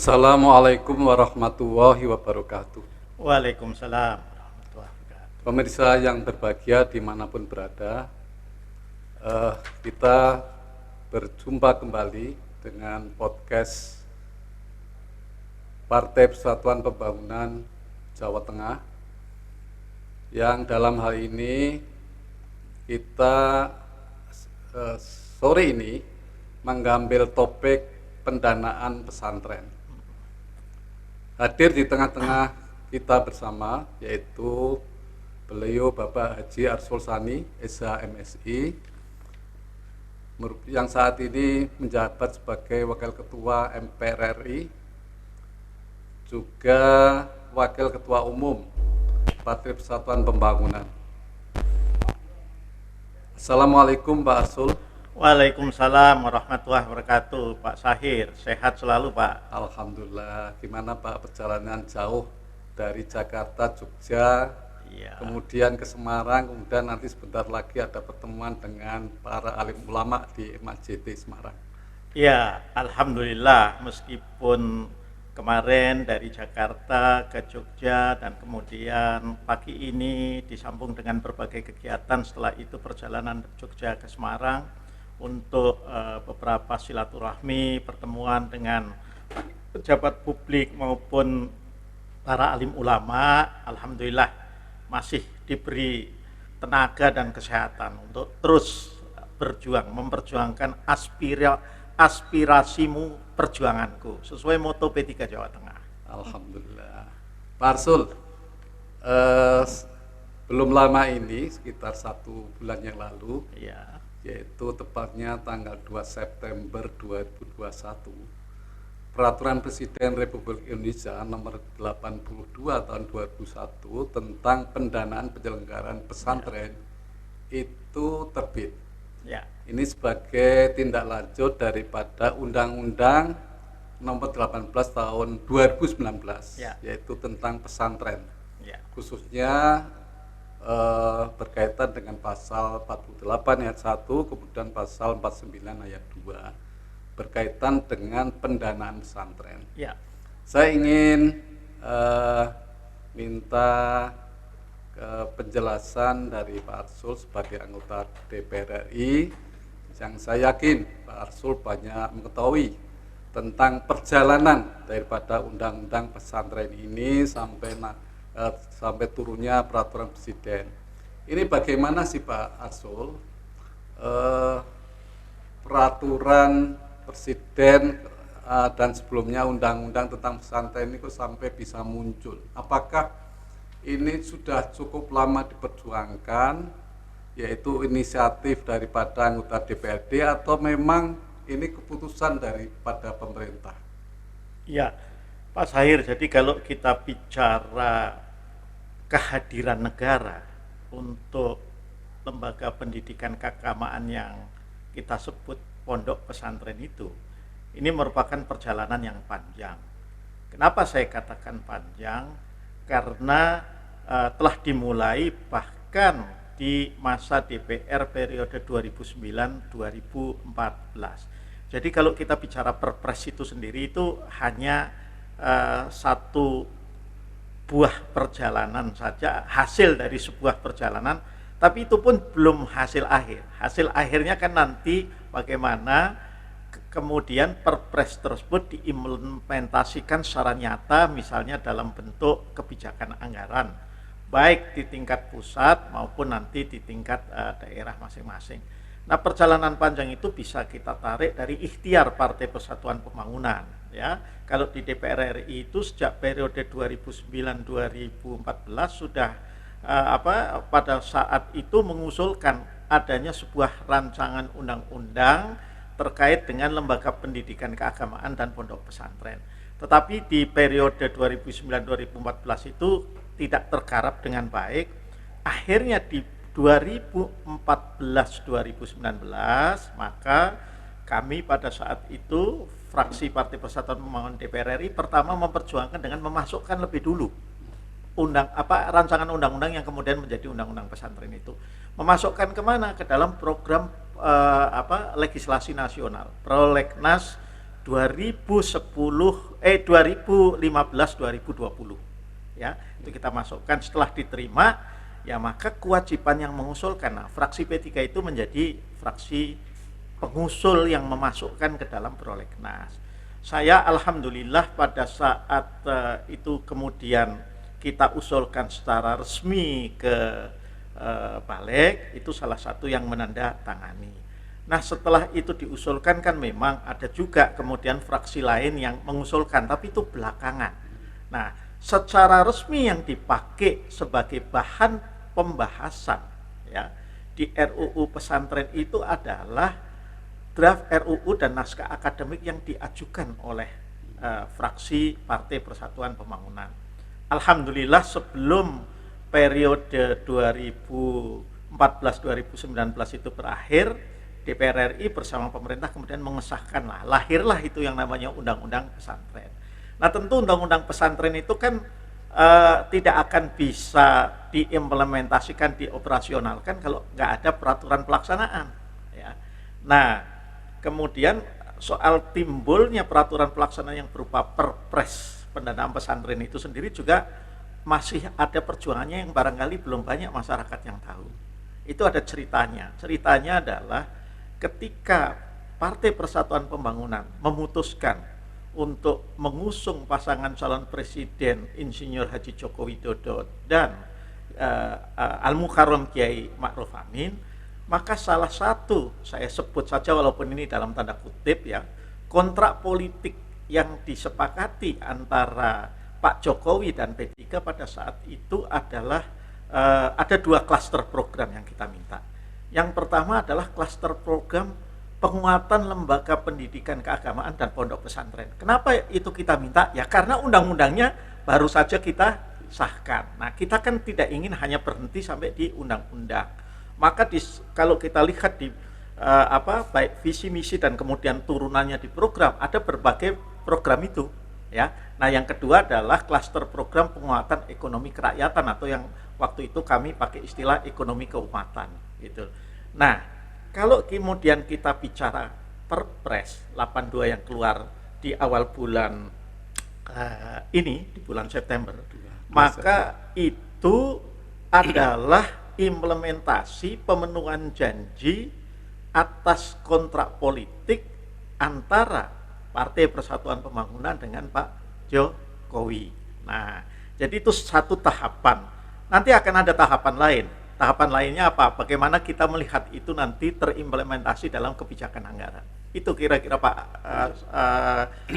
Assalamualaikum warahmatullahi wabarakatuh. Waalaikumsalam warahmatullahi wabarakatuh. Pemirsa yang berbahagia dimanapun berada, kita berjumpa kembali dengan podcast Partai Persatuan Pembangunan Jawa Tengah, yang dalam hal ini kita sore ini mengambil topik pendanaan pesantren. Hadir di tengah-tengah kita bersama yaitu beliau Bapak Haji Arsul Sani, SH MSI, yang saat ini menjabat sebagai Wakil Ketua MPR RI, juga Wakil Ketua Umum Partai Persatuan Pembangunan. Assalamualaikum Pak Arsul. Waalaikumsalam warahmatullahi wabarakatuh. Pak Sahir, sehat selalu Pak. Alhamdulillah. Gimana Pak perjalanan jauh dari Jakarta, Jogja, kemudian ke Semarang, kemudian nanti sebentar lagi ada pertemuan dengan para alim ulama di MAJT Semarang? Ya, alhamdulillah, meskipun kemarin dari Jakarta ke Jogja dan kemudian pagi ini disambung dengan berbagai kegiatan, setelah itu perjalanan Jogja ke Semarang untuk beberapa silaturahmi, pertemuan dengan pejabat publik maupun para alim ulama. Alhamdulillah masih diberi tenaga dan kesehatan untuk terus berjuang, memperjuangkan aspirasimu perjuanganku sesuai moto P3 Jawa Tengah. Alhamdulillah. Pak Arsul, belum lama ini, sekitar 1 bulan yang lalu, yaitu tepatnya tanggal 2 September 2021, Peraturan Presiden Republik Indonesia nomor 82 tahun 2001 tentang pendanaan penyelenggaraan pesantren itu terbit. Ini sebagai tindak lanjut daripada Undang-Undang nomor 18 tahun 2019, yaitu tentang pesantren, khususnya berkaitan dengan pasal 48 ayat 1, kemudian pasal 49 ayat 2 berkaitan dengan pendanaan pesantren. Saya ingin minta penjelasan dari Pak Arsul sebagai anggota DPR RI, yang saya yakin Pak Arsul banyak mengetahui tentang perjalanan daripada undang-undang pesantren ini sampai turunnya peraturan presiden. Ini bagaimana sih Pak Arsul, peraturan presiden dan sebelumnya undang-undang tentang pesantren ini kok sampai bisa muncul? Apakah ini sudah cukup lama diperjuangkan, yaitu inisiatif daripada anggota DPRD, atau memang ini keputusan daripada pemerintah? Ya, Pak Sahir, jadi kalau kita bicara kehadiran negara untuk lembaga pendidikan keagamaan yang kita sebut pondok pesantren itu, ini merupakan perjalanan yang panjang. Kenapa saya katakan panjang? Karena telah dimulai bahkan di masa DPR periode 2009-2014. Jadi kalau kita bicara perpres itu sendiri, itu hanya satu buah perjalanan saja, hasil dari sebuah perjalanan, tapi itu pun belum hasil akhir. Hasil akhirnya kan nanti bagaimana kemudian perpres tersebut diimplementasikan secara nyata, misalnya dalam bentuk kebijakan anggaran, baik di tingkat pusat maupun nanti di tingkat daerah masing-masing. Nah, perjalanan panjang itu bisa kita tarik dari ikhtiar Partai Persatuan Pembangunan. Ya, kalau di DPR RI itu sejak periode 2009-2014 sudah pada saat itu mengusulkan adanya sebuah rancangan undang-undang terkait dengan lembaga pendidikan keagamaan dan pondok pesantren. Tetapi di periode 2009-2014 itu tidak tergarap dengan baik. Akhirnya di 2014-2019 maka kami pada saat itu fraksi Partai Persatuan Pembangunan DPR RI pertama memperjuangkan dengan memasukkan lebih dulu rancangan undang-undang yang kemudian menjadi undang-undang pesantren itu, memasukkan kemana, ke dalam program legislasi nasional, Prolegnas 2015-2020 ya, itu kita masukkan. Setelah diterima ya maka kewajiban yang mengusulkan. Nah, fraksi P3 itu menjadi fraksi pengusul yang memasukkan ke dalam prolegnas. Saya alhamdulillah pada saat itu kemudian kita usulkan secara resmi ke Balik, itu salah satu yang menandatangani. Nah, setelah itu diusulkan kan memang ada juga kemudian fraksi lain yang mengusulkan, tapi itu belakangan. Nah, secara resmi yang dipakai sebagai bahan pembahasan ya di RUU pesantren itu adalah draft RUU dan naskah akademik yang diajukan oleh fraksi Partai Persatuan Pembangunan. Alhamdulillah sebelum periode 2014-2019 itu berakhir, DPR RI bersama pemerintah kemudian mengesahkan lahirlah itu yang namanya Undang-Undang Pesantren. Nah, tentu Undang-Undang Pesantren itu kan tidak akan bisa diimplementasikan, dioperasionalkan kalau nggak ada peraturan pelaksanaan. Ya. Nah, kemudian soal timbulnya peraturan pelaksanaan yang berupa Perpres pendanaan pesantren itu sendiri juga masih ada perjuangannya yang barangkali belum banyak masyarakat yang tahu. Itu ada ceritanya. Ceritanya adalah ketika Partai Persatuan Pembangunan memutuskan untuk mengusung pasangan calon presiden Insinyur Haji Joko Widodo dan Al-Mukarram Kiai Ma'ruf Amin, maka salah satu, saya sebut saja walaupun ini dalam tanda kutip ya, kontrak politik yang disepakati antara Pak Jokowi dan P3 pada saat itu adalah ada dua klaster program yang kita minta. Yang pertama adalah klaster program penguatan lembaga pendidikan keagamaan dan pondok pesantren. Kenapa itu kita minta? Ya karena undang-undangnya baru saja kita sahkan. Nah, kita kan tidak ingin hanya berhenti sampai di undang-undang. Maka kalau kita lihat di baik visi misi dan kemudian turunannya di program, ada berbagai program itu ya. Nah, yang kedua adalah klaster program penguatan ekonomi kerakyatan atau yang waktu itu kami pakai istilah ekonomi keumatan gitu. Nah, kalau kemudian kita bicara Perpres 82 yang keluar di awal bulan ini, di bulan September, maka itu adalah implementasi pemenuhan janji atas kontrak politik antara Partai Persatuan Pembangunan dengan Pak Jokowi. Nah, jadi itu satu tahapan. Nanti akan ada tahapan lain. Tahapan lainnya apa? Bagaimana kita melihat itu nanti terimplementasi dalam kebijakan anggaran. Itu kira-kira Pak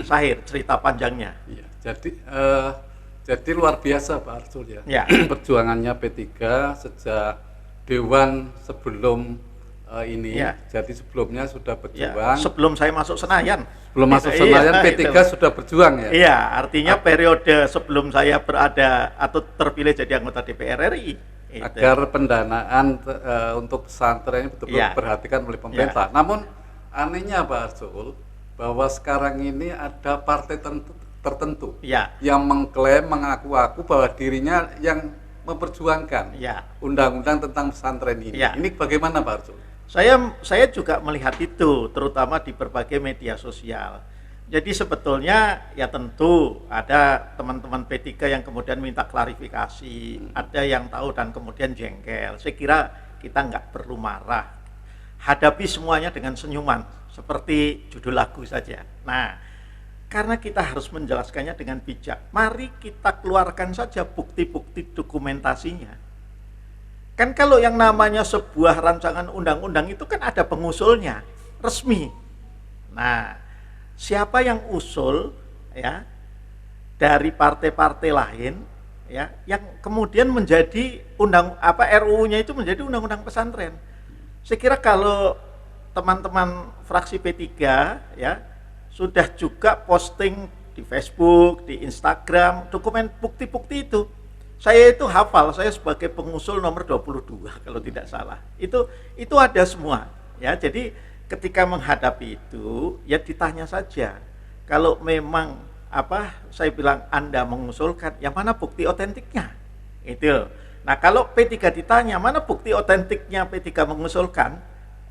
Sahir cerita panjangnya. Ya, jadi luar biasa Pak Arsul ya. Ya. Perjuangannya P3 sejak Dewan sebelum ini. Ya. Jadi sebelumnya sudah berjuang. Ya, sebelum saya masuk Senayan. Sebelum masuk Senayan P3 sudah berjuang ya. Iya, artinya periode sebelum saya berada atau terpilih jadi anggota DPR RI. Agar pendanaan untuk pesantren ini betul-betul diperhatikan oleh pemerintah. Namun anehnya Pak Arsul bahwa sekarang ini ada partai tertentu yang mengklaim, mengaku-aku bahwa dirinya yang memperjuangkan undang-undang tentang pesantren ini. Ini bagaimana Pak Arsul? Saya juga melihat itu, terutama di berbagai media sosial. Jadi sebetulnya ya tentu ada teman-teman P3 yang kemudian minta klarifikasi, ada yang tahu dan kemudian jengkel. Saya kira kita nggak perlu marah, hadapi semuanya dengan senyuman, seperti judul lagu saja. Nah, karena kita harus menjelaskannya dengan bijak, mari kita keluarkan saja bukti-bukti dokumentasinya. Kan kalau yang namanya sebuah rancangan undang-undang itu kan ada pengusulnya, resmi. Nah, siapa yang usul ya dari partai-partai lain ya yang kemudian menjadi RUU-nya itu menjadi undang-undang pesantren. Saya kira kalau teman-teman fraksi P3 ya sudah juga posting di Facebook, di Instagram dokumen bukti-bukti itu. Saya itu hafal, saya sebagai pengusul nomor 22 kalau tidak salah. Itu ada semua ya. Jadi ketika menghadapi itu ya ditanya saja. Kalau memang saya bilang Anda mengusulkan, ya mana bukti otentiknya? Itu. Nah, kalau P3 ditanya mana bukti otentiknya P3 mengusulkan,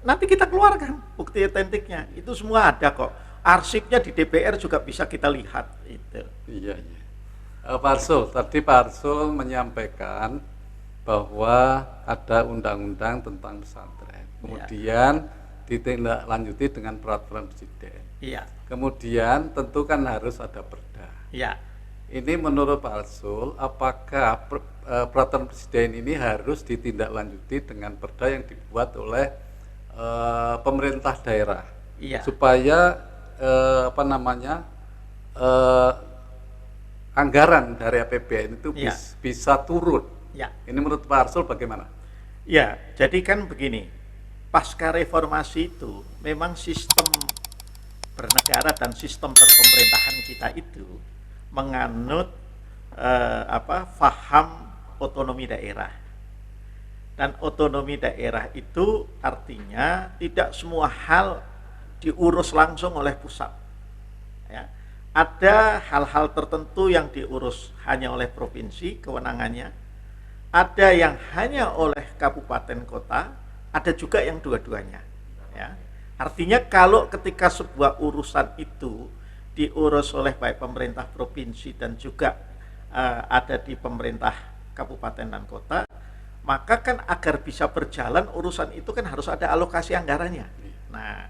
nanti kita keluarkan bukti otentiknya. Itu semua ada kok. arsipnya di DPR juga bisa kita lihat itu. Iya, iya. Pak Arsul, tadi Pak Arsul menyampaikan bahwa ada undang-undang tentang pesantren. Kemudian ditindaklanjuti dengan peraturan presiden. Iya. Kemudian tentu kan harus ada perda. Iya. Ini menurut Pak Arsul, apakah peraturan presiden ini harus ditindaklanjuti dengan perda yang dibuat oleh pemerintah daerah, Iya. supaya anggaran dari APBN itu Iya. bisa turun. Ya. Ini menurut Pak Arsul bagaimana? Ya, jadi kan begini, pasca reformasi itu memang sistem bernegara dan sistem berpemerintahan kita itu menganut faham otonomi daerah. Dan otonomi daerah itu artinya tidak semua hal diurus langsung oleh pusat. Ya. Ada hal-hal tertentu yang diurus hanya oleh provinsi kewenangannya, ada yang hanya oleh kabupaten kota, ada juga yang dua-duanya. Ya. Artinya kalau ketika sebuah urusan itu diurus oleh baik pemerintah provinsi dan juga ada di pemerintah kabupaten dan kota, maka kan agar bisa berjalan urusan itu kan harus ada alokasi anggarannya. Nah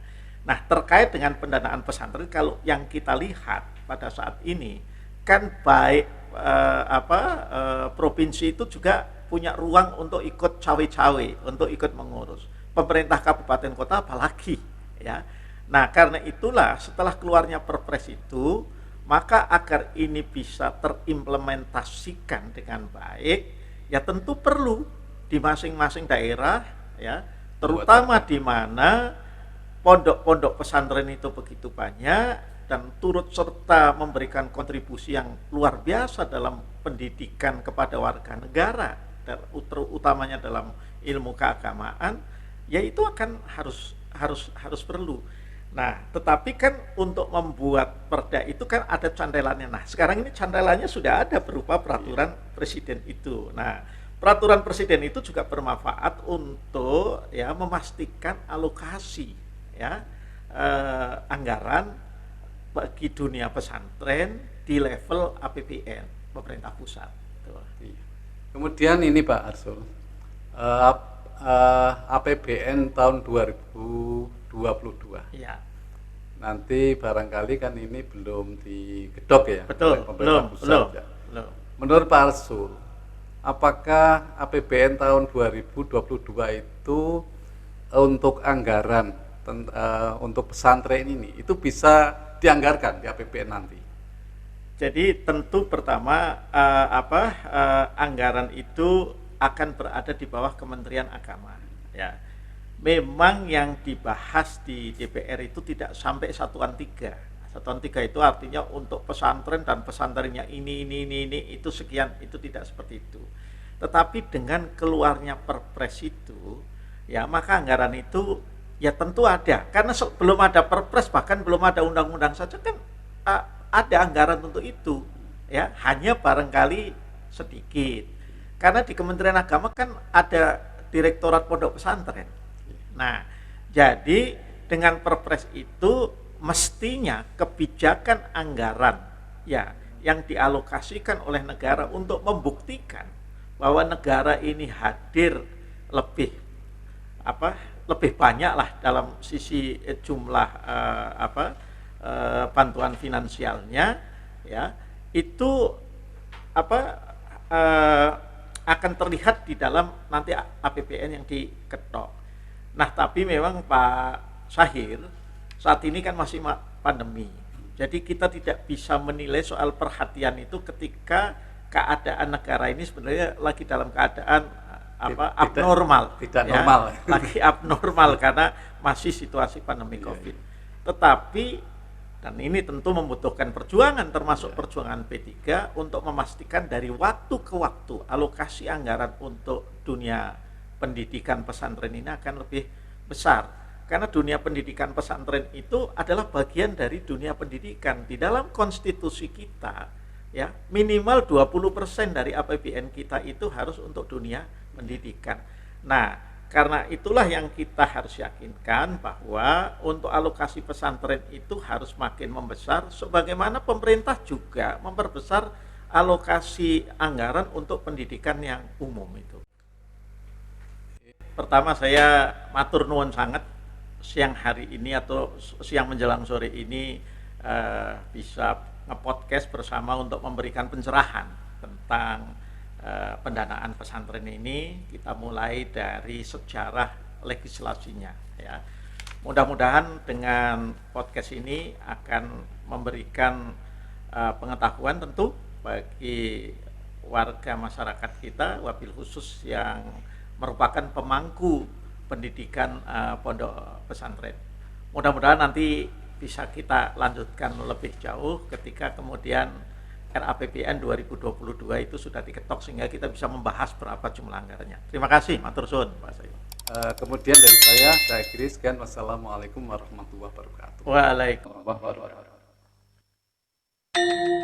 terkait dengan pendanaan pesantren, kalau yang kita lihat pada saat ini kan baik provinsi itu juga punya ruang untuk ikut cawe-cawe, untuk ikut mengurus. Pemerintah kabupaten kota apalagi, ya. Nah karena itulah setelah keluarnya Perpres itu, maka agar ini bisa terimplementasikan dengan baik, ya tentu perlu di masing-masing daerah, ya, terutama di mana pondok-pondok pesantren itu begitu banyak dan turut serta memberikan kontribusi yang luar biasa dalam pendidikan kepada warga negara, utamanya dalam ilmu keagamaan, ya itu akan harus perlu. Nah, tetapi kan untuk membuat perda itu kan ada candelannya. Nah, sekarang ini candelannya sudah ada berupa peraturan presiden itu. Nah, peraturan presiden itu juga bermanfaat untuk ya memastikan alokasi ya anggaran bagi dunia pesantren di level APBN pemerintah pusat. Kemudian ini Pak Arsul, APBN tahun 2022. Ya. Nanti barangkali kan ini belum digedok ya. Betul, belum. Menurut Pak Arsul, apakah APBN tahun 2022 itu untuk anggaran untuk pesantren ini itu bisa dianggarkan di APBN nanti? Jadi tentu pertama anggaran itu akan berada di bawah Kementerian Agama. Ya, memang yang dibahas di DPR itu tidak sampai satuan tiga. Satuan tiga itu artinya untuk pesantren dan pesantrennya ini itu sekian, itu tidak seperti itu. Tetapi dengan keluarnya Perpres itu, ya maka anggaran itu ya tentu ada, karena belum ada Perpres, bahkan belum ada undang-undang saja kan ada anggaran untuk itu, ya hanya barangkali sedikit, karena di Kementerian Agama kan ada Direktorat Pondok Pesantren. Nah, jadi dengan Perpres itu mestinya kebijakan anggaran ya yang dialokasikan oleh negara untuk membuktikan bahwa negara ini hadir lebih banyak lah dalam sisi jumlah bantuan finansialnya, ya itu akan terlihat di dalam nanti APBN yang diketok. Nah tapi memang Pak Syahir, saat ini kan masih pandemi, jadi kita tidak bisa menilai soal perhatian itu ketika keadaan negara ini sebenarnya lagi dalam keadaan abnormal, normal, lagi abnormal karena masih situasi pandemi COVID. Tetapi dan ini tentu membutuhkan perjuangan, termasuk perjuangan P3 untuk memastikan dari waktu ke waktu alokasi anggaran untuk dunia pendidikan pesantren ini akan lebih besar, karena dunia pendidikan pesantren itu adalah bagian dari dunia pendidikan. Di dalam konstitusi kita ya minimal 20% dari APBN kita itu harus untuk dunia pendidikan. Nah, karena itulah yang kita harus yakinkan bahwa untuk alokasi pesantren itu harus makin membesar, sebagaimana pemerintah juga memperbesar alokasi anggaran untuk pendidikan yang umum itu. Pertama saya matur nuwun sangat siang hari ini atau siang menjelang sore ini bisa nge-podcast bersama untuk memberikan pencerahan tentang pendanaan pesantren ini. Kita mulai dari sejarah legislasinya ya. Mudah-mudahan dengan podcast ini akan memberikan pengetahuan tentu bagi warga masyarakat kita, wabil khusus yang merupakan pemangku pendidikan pondok pesantren. Mudah-mudahan nanti bisa kita lanjutkan lebih jauh ketika kemudian RAPBN 2022 itu sudah diketok sehingga kita bisa membahas berapa jumlah anggarannya. Terima kasih, matur suwun Pak Sayo. Kemudian dari saya akhiri sekian. Wassalamualaikum warahmatullahi wabarakatuh. Waalaikumsalam warahmatullahi wabarakatuh.